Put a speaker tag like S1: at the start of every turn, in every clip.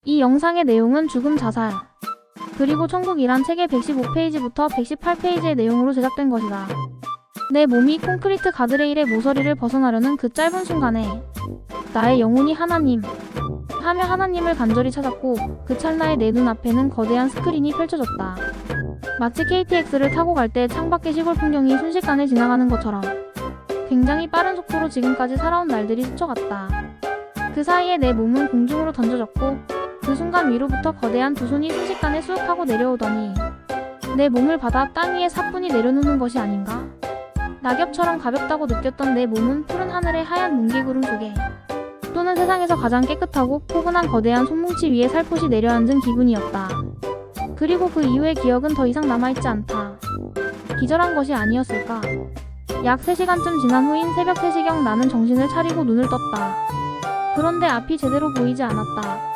S1: 이 영상의 내용은 죽음 자살, 그리고 천국이란 책의 115페이지부터 118페이지의 내용으로 제작된 것이다. 내 몸이 콘크리트 가드레일의 모서리를 벗어나려는 그 짧은 순간에 나의 영혼이 하나님 하며 하나님을 간절히 찾았고, 그 찰나에 내 눈앞에는 거대한 스크린이 펼쳐졌다. 마치 KTX를 타고 갈 때 창밖의 시골 풍경이 순식간에 지나가는 것처럼 굉장히 빠른 속도로 지금까지 살아온 날들이 스쳐갔다. 그 사이에 내 몸은 공중으로 던져졌고, 그 순간 위로부터 거대한 두 손이 순식간에 쑥 하고 내려오더니 내 몸을 받아 땅 위에 사뿐히 내려놓는 것이 아닌가? 낙엽처럼 가볍다고 느꼈던 내 몸은 푸른 하늘의 하얀 뭉게구름 속에, 또는 세상에서 가장 깨끗하고 포근한 거대한 손뭉치 위에 살포시 내려앉은 기분이었다. 그리고 그 이후의 기억은 더 이상 남아있지 않다. 기절한 것이 아니었을까? 약 3시간쯤 지난 후인 새벽 3시경 나는 정신을 차리고 눈을 떴다. 그런데 앞이 제대로 보이지 않았다.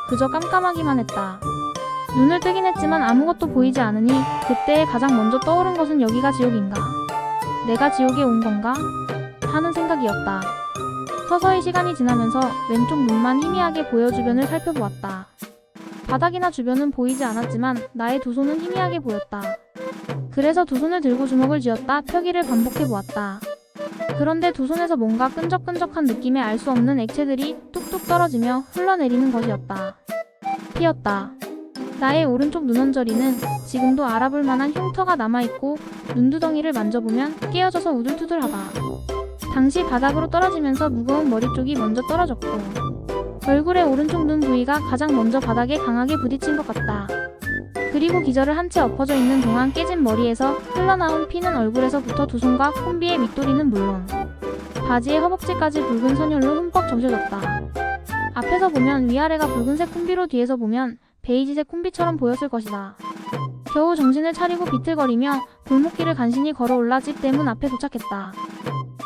S1: 그저 깜깜하기만 했다. 눈을 뜨긴 했지만 아무것도 보이지 않으니 그때에 가장 먼저 떠오른 것은 여기가 지옥인가? 내가 지옥에 온 건가? 하는 생각이었다. 서서히 시간이 지나면서 왼쪽 눈만 희미하게 보여 주변을 살펴보았다. 바닥이나 주변은 보이지 않았지만 나의 두 손은 희미하게 보였다. 그래서 두 손을 들고 주먹을 쥐었다 펴기를 반복해보았다. 그런데 두 손에서 뭔가 끈적끈적한 느낌의 알 수 없는 액체들이 뚝뚝 떨어지며 흘러내리는 것이었다. 피였다. 나의 오른쪽 눈언저리는 지금도 알아볼 만한 흉터가 남아있고, 눈두덩이를 만져보면 깨어져서 우둘투둘하다. 당시 바닥으로 떨어지면서 무거운 머리 쪽이 먼저 떨어졌고, 얼굴의 오른쪽 눈 부위가 가장 먼저 바닥에 강하게 부딪힌 것 같다. 그리고 기절을 한 채 엎어져 있는 동안 깨진 머리에서 흘러나온 피는 얼굴에서부터 두 손과 콤비의 밑도리는 물론 바지의 허벅지까지 붉은 선율로 흠뻑 적셔졌다. 앞에서 보면 위아래가 붉은색 콤비로 뒤에서 보면 베이지색 콤비처럼 보였을 것이다. 겨우 정신을 차리고 비틀거리며 골목길을 간신히 걸어올라 집 대문 앞에 도착했다.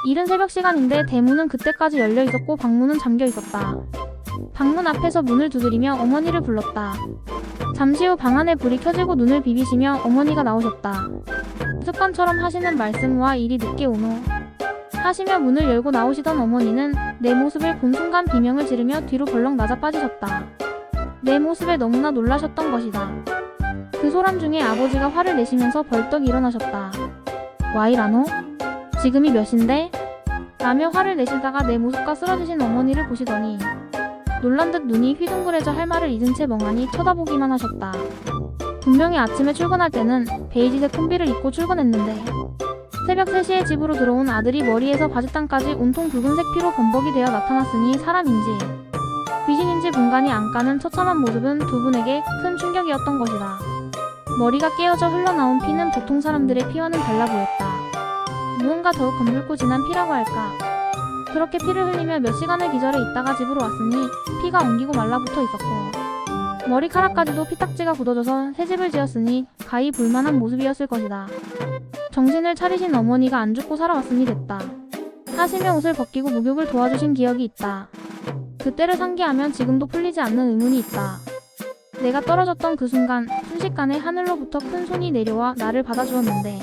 S1: 이른 새벽 시간인데 대문은 그때까지 열려 있었고 방문은 잠겨 있었다. 방문 앞에서 문을 두드리며 어머니를 불렀다. 잠시 후 방 안에 불이 켜지고 눈을 비비시며 어머니가 나오셨다. 습관처럼 하시는 말씀과 일이 늦게 오노 하시며 문을 열고 나오시던 어머니는 내 모습을 본 순간 비명을 지르며 뒤로 벌렁 낮아 빠지셨다. 내 모습에 너무나 놀라셨던 것이다. 그 소란 중에 아버지가 화를 내시면서 벌떡 일어나셨다. 와이라노? 지금이 몇인데? 라며 화를 내시다가 내 모습과 쓰러지신 어머니를 보시더니 놀란 듯 눈이 휘둥그레져 할 말을 잊은 채 멍하니 쳐다보기만 하셨다. 분명히 아침에 출근할 때는 베이지색 콤비를 입고 출근했는데 새벽 3시에 집으로 들어온 아들이 머리에서 바지땅까지 온통 붉은색 피로 범벅이 되어 나타났으니 사람인지 귀신인지 분간이 안 가는 처참한 모습은 두 분에게 큰 충격이었던 것이다. 머리가 깨어져 흘러나온 피는 보통 사람들의 피와는 달라 보였다. 무언가 더욱 검붉고 진한 피라고 할까. 그렇게 피를 흘리며 몇 시간을 기절해 있다가 집으로 왔으니 피가 엉기고 말라붙어 있었고, 머리카락까지도 피딱지가 굳어져서 새집을 지었으니 가히 볼만한 모습이었을 것이다. 정신을 차리신 어머니가 안 죽고 살아왔으니 됐다 하시며 옷을 벗기고 목욕을 도와주신 기억이 있다. 그때를 상기하면 지금도 풀리지 않는 의문이 있다. 내가 떨어졌던 그 순간 순식간에 하늘로부터 큰 손이 내려와 나를 받아주었는데,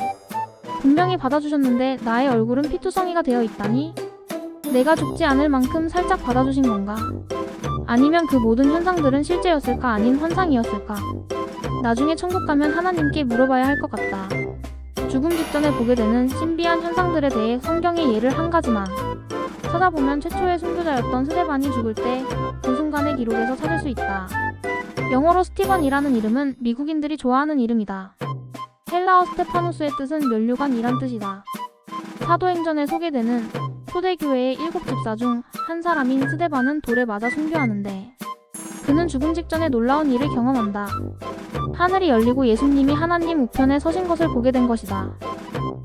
S1: 분명히 받아주셨는데 나의 얼굴은 피투성이가 되어 있다니? 내가 죽지 않을 만큼 살짝 받아주신 건가? 아니면 그 모든 현상들은 실제였을까 아닌 환상이었을까? 나중에 천국 가면 하나님께 물어봐야 할 것 같다. 죽음 직전에 보게 되는 신비한 현상들에 대해 성경의 예를 한 가지만 찾아보면 최초의 순교자였던 스데반이 죽을 때 그 순간의 기록에서 찾을 수 있다. 영어로 스티번이라는 이름은 미국인들이 좋아하는 이름이다. 헬라어 스테파누스의 뜻은 면류관이란 뜻이다. 사도행전에 소개되는 초대교회의 7집사 중 한 사람인 스데반은 돌에 맞아 순교하는데, 그는 죽음 직전에 놀라운 일을 경험한다. 하늘이 열리고 예수님이 하나님 우편에 서신 것을 보게 된 것이다.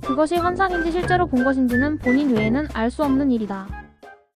S1: 그것이 환상인지 실제로 본 것인지는 본인 외에는 알 수 없는 일이다.